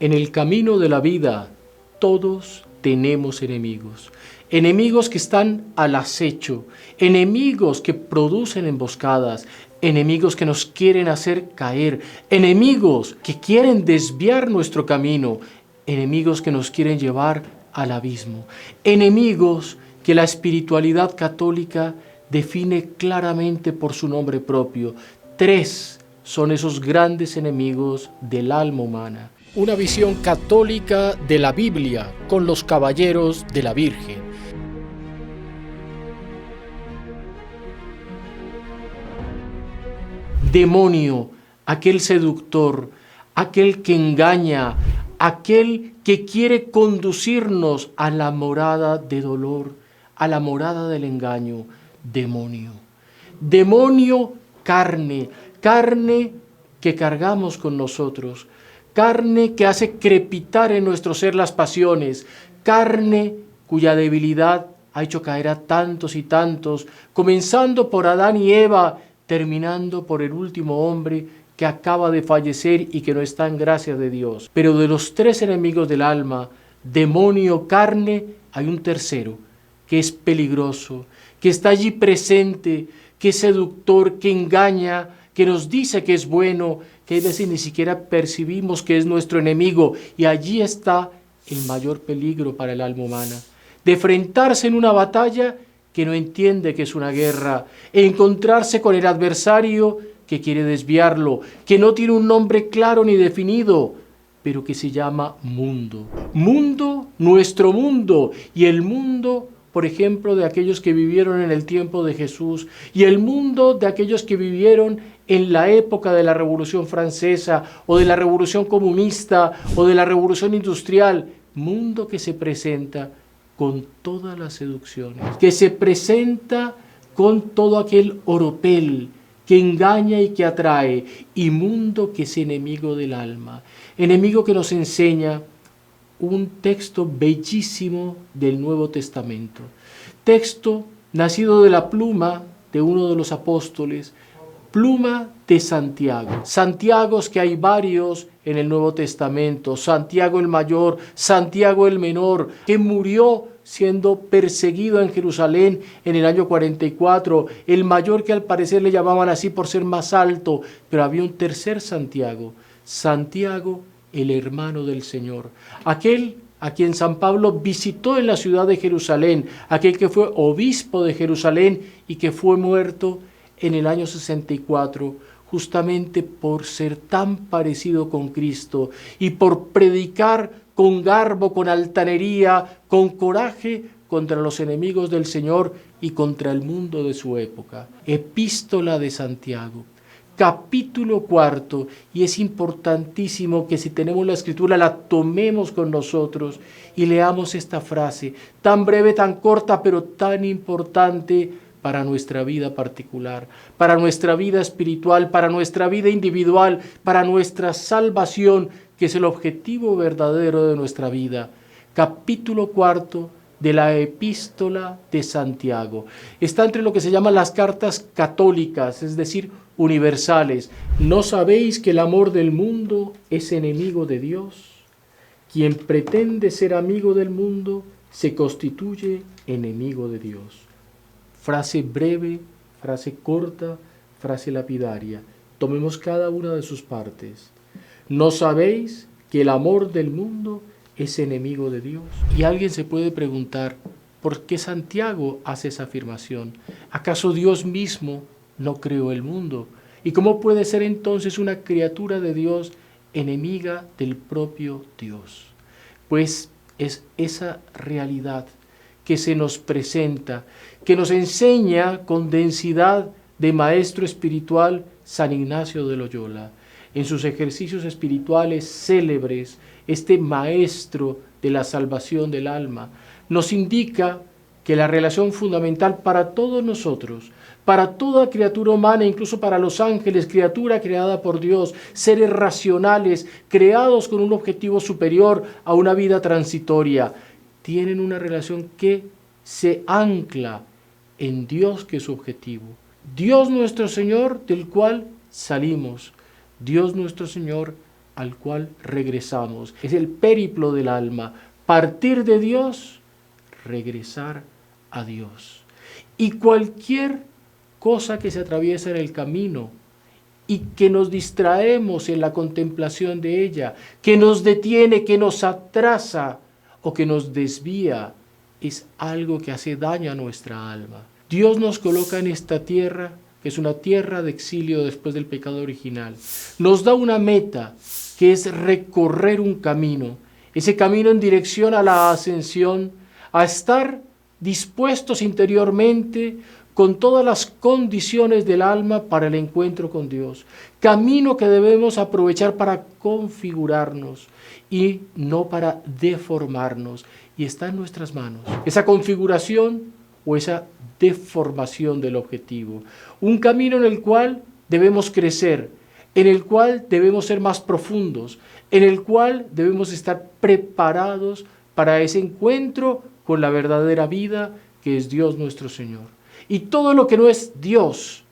En el camino de la vida, todos tenemos enemigos. Enemigos que están al acecho, enemigos que producen emboscadas, enemigos que nos quieren hacer caer, enemigos que quieren desviar nuestro camino, enemigos que nos quieren llevar al abismo, enemigos que la espiritualidad católica define claramente por su nombre propio. 3 son esos grandes enemigos del alma humana. Una visión católica de la Biblia con los caballeros de la Virgen. Demonio, aquel seductor, aquel que engaña, aquel que quiere conducirnos a la morada de dolor, a la morada del engaño. Demonio. Demonio, carne que cargamos con nosotros, carne que hace crepitar en nuestro ser las pasiones, carne cuya debilidad ha hecho caer a tantos y tantos, comenzando por Adán y Eva, terminando por el último hombre que acaba de fallecer y que no está en gracia de Dios. Pero de los 3 enemigos del alma, demonio, carne, hay un tercero que es peligroso, que está allí presente, que es seductor, que engaña, que nos dice que es bueno, que a veces ni siquiera percibimos que es nuestro enemigo. Y allí está el mayor peligro para el alma humana, de enfrentarse en una batalla que no entiende que es una guerra, e encontrarse con el adversario que quiere desviarlo, que no tiene un nombre claro ni definido, pero que se llama mundo. Mundo, nuestro mundo, y el mundo, por ejemplo, de aquellos que vivieron en el tiempo de Jesús, y el mundo de aquellos que vivieron en la época de la Revolución Francesa, o de la Revolución Comunista, o de la Revolución Industrial. Mundo que se presenta con todas las seducciones, que se presenta con todo aquel oropel que engaña y que atrae, y mundo que es enemigo del alma, enemigo que nos enseña un texto bellísimo del Nuevo Testamento, texto nacido de la pluma de uno de los apóstoles, pluma de Santiago. Santiagos que hay varios en el Nuevo Testamento, Santiago el mayor, Santiago el menor, que murió siendo perseguido en Jerusalén en el año 44, el mayor que al parecer le llamaban así por ser más alto, pero había un tercer Santiago, Santiago el hermano del Señor, aquel a quien San Pablo visitó en la ciudad de Jerusalén, aquel que fue obispo de Jerusalén y que fue muerto en el año 64, justamente por ser tan parecido con Cristo y por predicar con garbo, con altanería, con coraje contra los enemigos del Señor y contra el mundo de su época. Epístola de Santiago, capítulo 4, y es importantísimo que si tenemos la Escritura la tomemos con nosotros y leamos esta frase, tan breve, tan corta, pero tan importante para nuestra vida particular, para nuestra vida espiritual, para nuestra vida individual, para nuestra salvación, que es el objetivo verdadero de nuestra vida. Capítulo 4 de la Epístola de Santiago. Está entre lo que se llaman las cartas católicas, es decir, universales. ¿No sabéis que el amor del mundo es enemigo de Dios? Quien pretende ser amigo del mundo se constituye enemigo de Dios. Frase breve, frase corta, frase lapidaria. Tomemos cada una de sus partes. ¿No sabéis que el amor del mundo es enemigo de Dios? Y alguien se puede preguntar, ¿por qué Santiago hace esa afirmación? ¿Acaso Dios mismo no creó el mundo? ¿Y cómo puede ser entonces una criatura de Dios enemiga del propio Dios? Pues es esa realidad que se nos presenta, que nos enseña con densidad de maestro espiritual San Ignacio de Loyola. En sus ejercicios espirituales célebres, este maestro de la salvación del alma nos indica que la relación fundamental para todos nosotros, para toda criatura humana, incluso para los ángeles, criatura creada por Dios, seres racionales, creados con un objetivo superior a una vida transitoria, tienen una relación que se ancla en Dios, que es su objetivo. Dios nuestro Señor, del cual salimos. Dios nuestro Señor, al cual regresamos. Es el périplo del alma. Partir de Dios, regresar a Dios. Y cualquier cosa que se atraviesa en el camino y que nos distraemos en la contemplación de ella, que nos detiene, que nos atrasa o que nos desvía, es algo que hace daño a nuestra alma. Dios nos coloca en esta tierra, que es una tierra de exilio después del pecado original. Nos da una meta, que es recorrer un camino, ese camino en dirección a la ascensión, a estar dispuestos interiormente con todas las condiciones del alma para el encuentro con Dios. Camino que debemos aprovechar para configurarnos y no para deformarnos. Y está en nuestras manos esa configuración o esa deformación del objetivo. Un camino en el cual debemos crecer, en el cual debemos ser más profundos, en el cual debemos estar preparados para ese encuentro con la verdadera vida que es Dios nuestro Señor. Y todo lo que no es Dios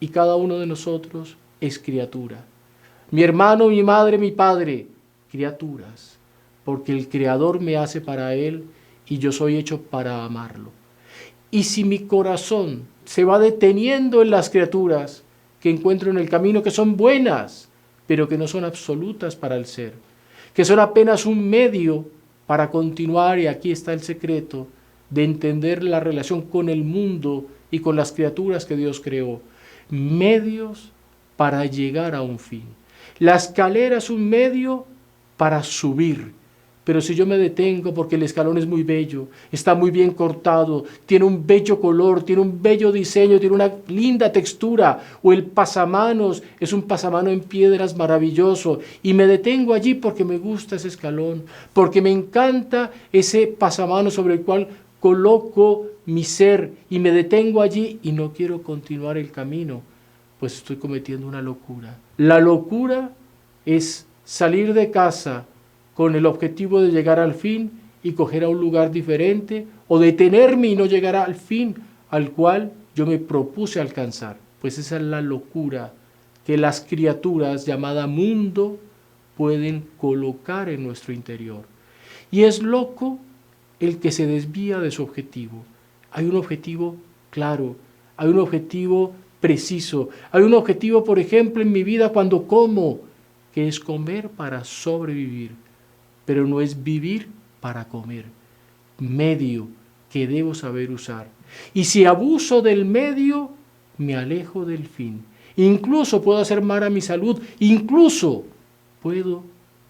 y cada uno de nosotros es criatura. Mi hermano, mi madre, mi padre, criaturas, porque el Creador me hace para Él y yo soy hecho para amarlo. Y si mi corazón se va deteniendo en las criaturas que encuentro en el camino, que son buenas, pero que no son absolutas para el ser, que son apenas un medio para continuar, y aquí está el secreto, de entender la relación con el mundo y con las criaturas que Dios creó, medios para llegar a un fin. La escalera es un medio para subir, pero si yo me detengo porque el escalón es muy bello, está muy bien cortado, tiene un bello color, tiene un bello diseño, tiene una linda textura, o el pasamanos es un pasamano en piedras maravilloso, y me detengo allí porque me gusta ese escalón, porque me encanta ese pasamano sobre el cual coloco mi ser, y me detengo allí y no quiero continuar el camino, pues estoy cometiendo una locura. La locura es salir de casa con el objetivo de llegar al fin y coger a un lugar diferente, o detenerme y no llegar al fin al cual yo me propuse alcanzar. Pues esa es la locura que las criaturas llamada mundo pueden colocar en nuestro interior. Y es loco el que se desvía de su objetivo. Hay un objetivo claro, hay un objetivo preciso, hay un objetivo, por ejemplo, en mi vida cuando como, que es comer para sobrevivir, pero no es vivir para comer. Medio que debo saber usar. Y si abuso del medio, me alejo del fin. Incluso puedo hacer mal a mi salud, incluso puedo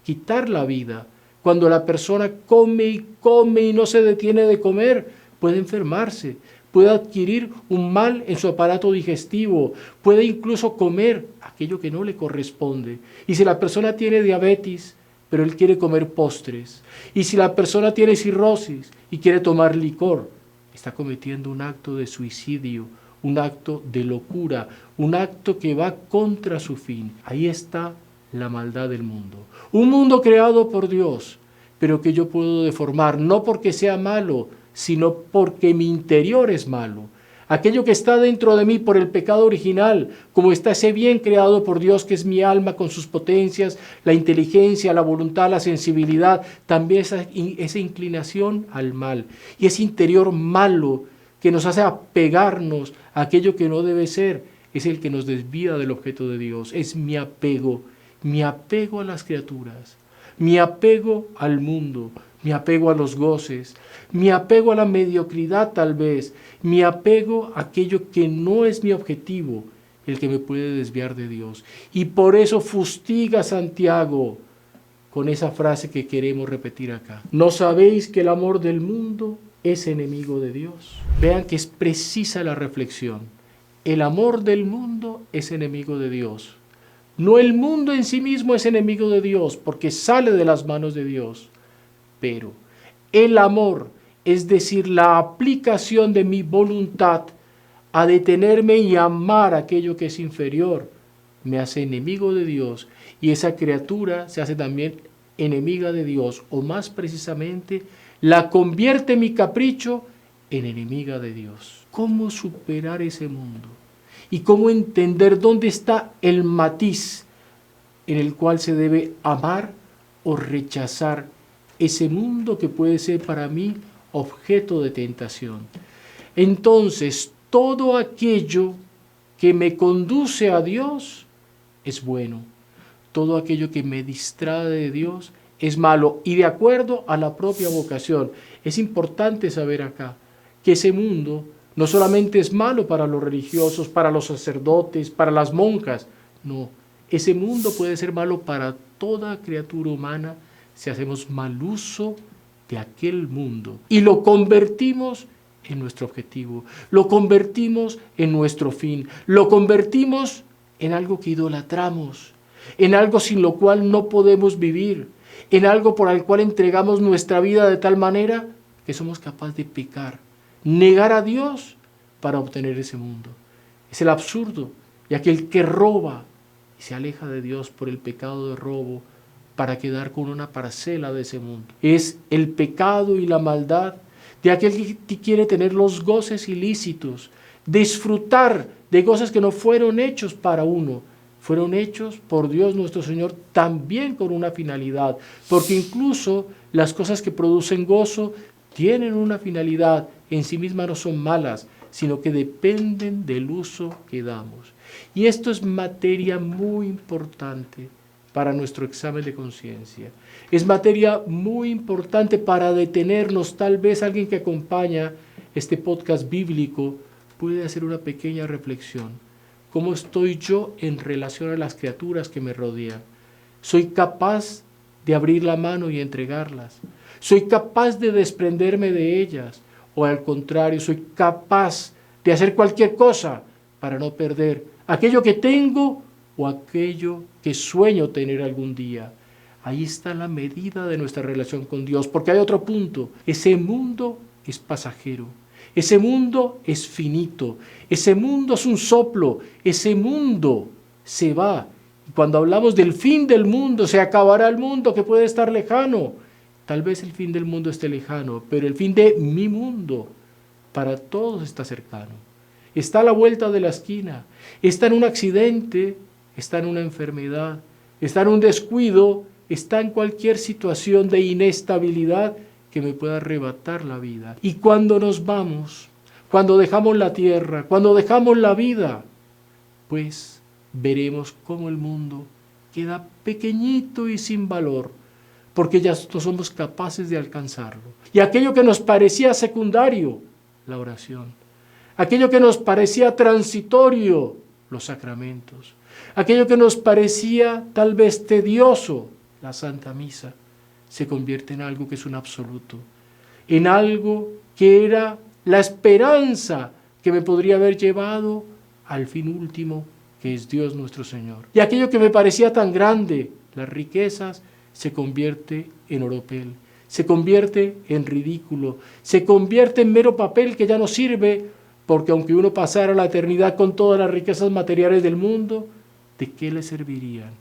quitar la vida. Cuando la persona come y no se detiene de comer, puede enfermarse, puede adquirir un mal en su aparato digestivo, puede incluso comer aquello que no le corresponde. Y si la persona tiene diabetes, pero él quiere comer postres, y si la persona tiene cirrosis y quiere tomar licor, está cometiendo un acto de suicidio, un acto de locura, un acto que va contra su fin. Ahí está la maldad del mundo. Un mundo creado por Dios, pero que yo puedo deformar, no porque sea malo, sino porque mi interior es malo. Aquello que está dentro de mí por el pecado original, como está ese bien creado por Dios que es mi alma con sus potencias, la inteligencia, la voluntad, la sensibilidad, también esa inclinación al mal. Y ese interior malo que nos hace apegarnos a aquello que no debe ser, es el que nos desvía del objeto de Dios. Es mi apego a las criaturas, mi apego al mundo, mi apego a los goces, mi apego a la mediocridad tal vez, mi apego a aquello que no es mi objetivo, el que me puede desviar de Dios. Y por eso fustiga Santiago con esa frase que queremos repetir acá. ¿No sabéis que el amor del mundo es enemigo de Dios? Vean que es precisa la reflexión. El amor del mundo es enemigo de Dios. No el mundo en sí mismo es enemigo de Dios, porque sale de las manos de Dios. Pero el amor, es decir, la aplicación de mi voluntad a detenerme y amar aquello que es inferior, me hace enemigo de Dios, y esa criatura se hace también enemiga de Dios, o más precisamente, la convierte mi capricho en enemiga de Dios. ¿Cómo superar ese mundo? ¿Y cómo entender dónde está el matiz en el cual se debe amar o rechazar ese mundo que puede ser para mí objeto de tentación. Entonces, todo aquello que me conduce a Dios es bueno. Todo aquello que me distrae de Dios es malo y de acuerdo a la propia vocación. Es importante saber acá que ese mundo no solamente es malo para los religiosos, para los sacerdotes, para las monjas. No, ese mundo puede ser malo para toda criatura humana si hacemos mal uso de aquel mundo y lo convertimos en nuestro objetivo, lo convertimos en nuestro fin, lo convertimos en algo que idolatramos, en algo sin lo cual no podemos vivir, en algo por el cual entregamos nuestra vida de tal manera que somos capaces de pecar, negar a Dios para obtener ese mundo. Es el absurdo, y aquel que roba y se aleja de Dios por el pecado de robo para quedar con una parcela de ese mundo. Es el pecado y la maldad de aquel que quiere tener los goces ilícitos, disfrutar de cosas que no fueron hechos para uno, fueron hechos por Dios nuestro Señor también con una finalidad, porque incluso las cosas que producen gozo tienen una finalidad, en sí mismas no son malas, sino que dependen del uso que damos. Y esto es materia muy importante para nuestro examen de conciencia. Es materia muy importante para detenernos. Tal vez alguien que acompaña este podcast bíblico puede hacer una pequeña reflexión. ¿Cómo estoy yo en relación a las criaturas que me rodean? ¿Soy capaz de abrir la mano y entregarlas? ¿Soy capaz de desprenderme de ellas? ¿O al contrario, soy capaz de hacer cualquier cosa para no perder aquello que tengo o aquello que sueño tener algún día? Ahí está la medida de nuestra relación con Dios, porque hay otro punto. Ese mundo es pasajero, ese mundo es finito, ese mundo es un soplo, ese mundo se va. Y cuando hablamos del fin del mundo, se acabará el mundo que puede estar lejano. Tal vez el fin del mundo esté lejano, pero el fin de mi mundo para todos está cercano. Está a la vuelta de la esquina, está en un accidente, está en una enfermedad, está en un descuido, está en cualquier situación de inestabilidad que me pueda arrebatar la vida. Y cuando nos vamos, cuando dejamos la tierra, cuando dejamos la vida, pues veremos cómo el mundo queda pequeñito y sin valor, porque ya no somos capaces de alcanzarlo. Y aquello que nos parecía secundario, la oración. Aquello que nos parecía transitorio, los sacramentos. Aquello que nos parecía tal vez tedioso, la Santa Misa, se convierte en algo que es un absoluto, en algo que era la esperanza que me podría haber llevado al fin último, que es Dios nuestro Señor. Y aquello que me parecía tan grande, las riquezas, se convierte en oropel, se convierte en ridículo, se convierte en mero papel que ya no sirve, porque aunque uno pasara la eternidad con todas las riquezas materiales del mundo, ¿de qué le servirían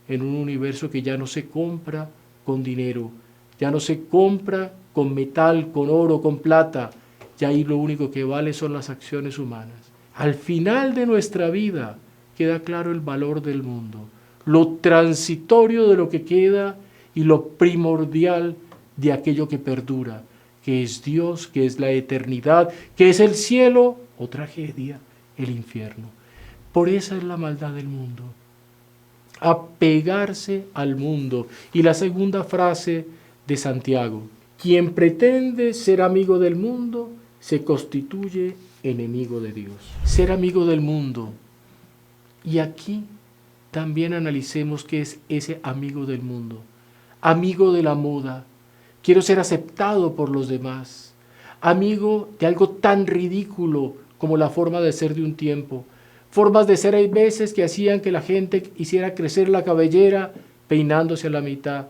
en un universo que ya no se compra con dinero, ya no se compra con metal, con oro, con plata? Ya ahí lo único que vale son las acciones humanas. Al final de nuestra vida queda claro el valor del mundo, lo transitorio de lo que queda y lo primordial de aquello que perdura, que es Dios, que es la eternidad, que es el cielo o tragedia, el infierno. Por esa es la maldad del mundo, apegarse al mundo. Y la segunda frase de Santiago: quien pretende ser amigo del mundo se constituye enemigo de Dios. Ser amigo del mundo. Y aquí también analicemos qué es ese amigo del mundo. Amigo de la moda. Quiero ser aceptado por los demás. Amigo de algo tan ridículo como la forma de ser de un tiempo. Formas de ser hay veces que hacían que la gente hiciera crecer la cabellera peinándose a la mitad.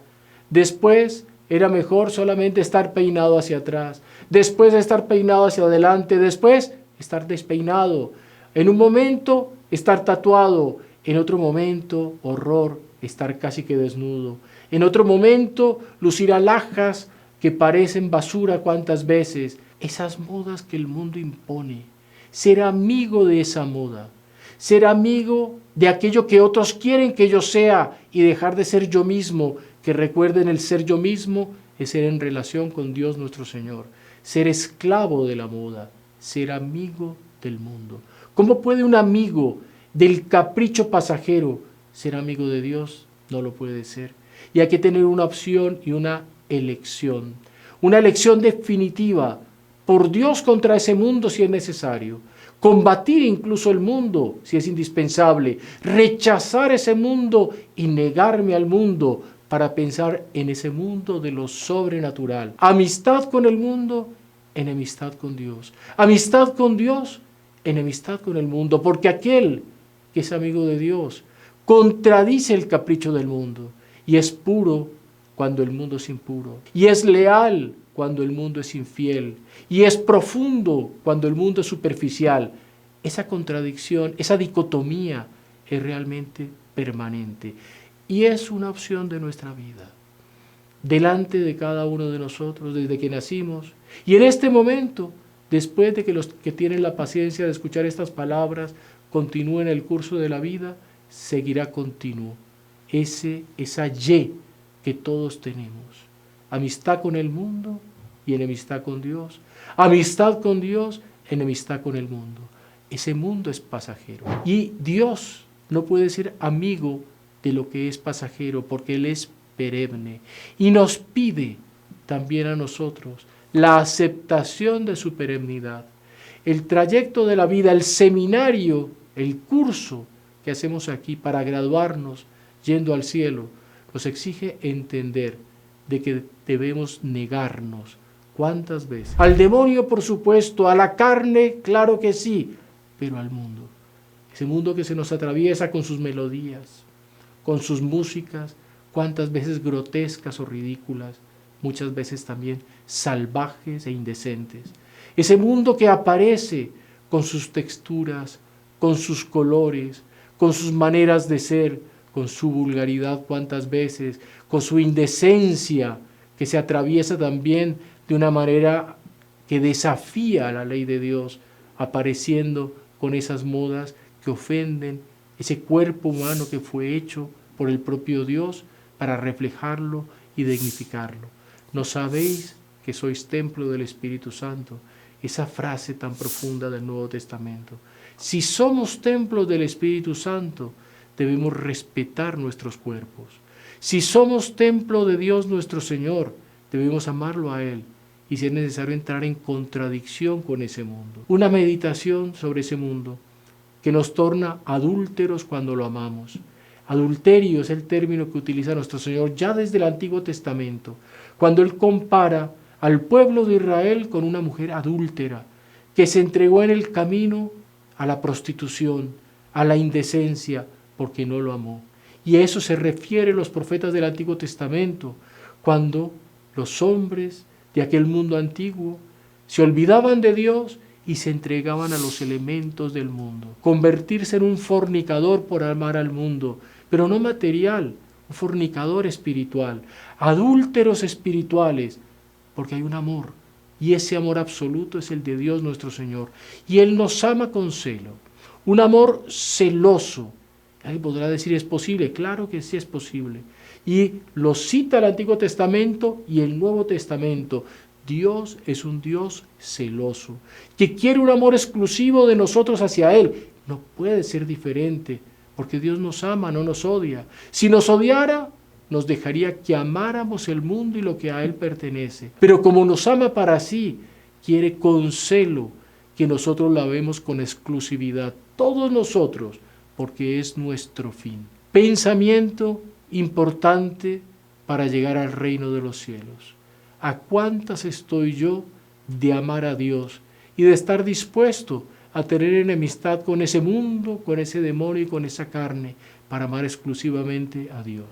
Después era mejor solamente estar peinado hacia atrás. Después estar peinado hacia adelante. Después estar despeinado. En un momento estar tatuado. En otro momento, horror, estar casi que desnudo. En otro momento, lucir alhajas que parecen basura cuantas veces. Esas modas que el mundo impone. Ser amigo de esa moda. ser amigo de aquello que otros quieren que yo sea y dejar de ser yo mismo, que recuerden el ser yo mismo es ser en relación con Dios nuestro Señor, ser esclavo de la moda, ser amigo del mundo. ¿Cómo puede un amigo del capricho pasajero ser amigo de Dios? No lo puede ser. Y hay que tener una opción y una elección definitiva por Dios contra ese mundo si es necesario, combatir incluso el mundo si es indispensable, rechazar ese mundo y negarme al mundo para pensar en ese mundo de lo sobrenatural. Amistad con el mundo, enemistad con Dios. Amistad con Dios, enemistad con el mundo, porque aquel que es amigo de Dios contradice el capricho del mundo y es puro cuando el mundo es impuro, y es leal cuando el mundo es infiel, y es profundo cuando el mundo es superficial. Esa contradicción, esa dicotomía es realmente permanente y es una opción de nuestra vida, delante de cada uno de nosotros desde que nacimos, y en este momento, después de que los que tienen la paciencia de escuchar estas palabras continúen el curso de la vida, seguirá continuo esa Y que todos tenemos: amistad con el mundo y enemistad con Dios, amistad con Dios, enemistad con el mundo. Ese mundo es pasajero y Dios no puede ser amigo de lo que es pasajero porque Él es perenne y nos pide también a nosotros la aceptación de su perennidad. El trayecto de la vida, el seminario, el curso que hacemos aquí para graduarnos yendo al cielo, nos exige entender de que debemos negarnos. ¿Cuántas veces? Al demonio, por supuesto, a la carne, claro que sí, pero al mundo. Ese mundo que se nos atraviesa con sus melodías, con sus músicas, cuántas veces grotescas o ridículas, muchas veces también salvajes e indecentes. Ese mundo que aparece con sus texturas, con sus colores, con sus maneras de ser, con su vulgaridad cuántas veces, con su indecencia que se atraviesa también de una manera que desafía la ley de Dios, apareciendo con esas modas que ofenden ese cuerpo humano que fue hecho por el propio Dios para reflejarlo y dignificarlo. ¿No sabéis que sois templo del Espíritu Santo? Esa frase tan profunda del Nuevo Testamento. Si somos templos del Espíritu Santo, debemos respetar nuestros cuerpos. Si somos templo de Dios nuestro Señor, debemos amarlo a Él y si es necesario entrar en contradicción con ese mundo. Una meditación sobre ese mundo que nos torna adúlteros cuando lo amamos. Adulterio es el término que utiliza nuestro Señor ya desde el Antiguo Testamento, cuando Él compara al pueblo de Israel con una mujer adúltera que se entregó en el camino a la prostitución, a la indecencia, porque no lo amó. Y a eso se refieren los profetas del Antiguo Testamento, cuando los hombres de aquel mundo antiguo se olvidaban de Dios y se entregaban a los elementos del mundo. Convertirse en un fornicador por amar al mundo, pero no material, un fornicador espiritual, adúlteros espirituales, porque hay un amor, y ese amor absoluto es el de Dios nuestro Señor, y Él nos ama con celo, un amor celoso. Alguien podrá decir, ¿es posible? Claro que sí es posible. Y lo cita el Antiguo Testamento y el Nuevo Testamento. Dios es un Dios celoso, que quiere un amor exclusivo de nosotros hacia Él. No puede ser diferente, porque Dios nos ama, no nos odia. Si nos odiara, nos dejaría que amáramos el mundo y lo que a Él pertenece. Pero como nos ama para sí, quiere con celo que nosotros la vemos con exclusividad, todos nosotros, porque es nuestro fin. Pensamiento importante para llegar al reino de los cielos. ¿A cuántas estoy yo de amar a Dios y de estar dispuesto a tener enemistad con ese mundo, con ese demonio y con esa carne para amar exclusivamente a Dios?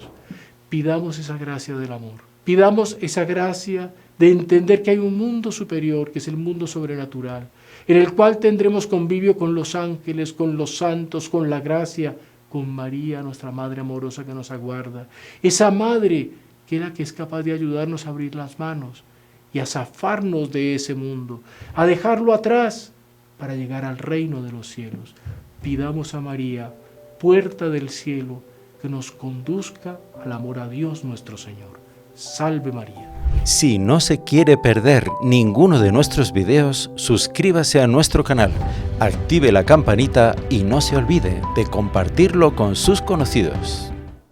Pidamos esa gracia del amor. Pidamos esa gracia de entender que hay un mundo superior, que es el mundo sobrenatural, en el cual tendremos convivio con los ángeles, con los santos, con la gracia, con María, nuestra Madre amorosa que nos aguarda. Esa Madre que es la que es capaz de ayudarnos a abrir las manos y a zafarnos de ese mundo, a dejarlo atrás para llegar al reino de los cielos. pidamos a María, puerta del cielo, que nos conduzca al amor a Dios nuestro Señor. Salve María. Si no se quiere perder ninguno de nuestros videos, suscríbase a nuestro canal, active la campanita y no se olvide de compartirlo con sus conocidos.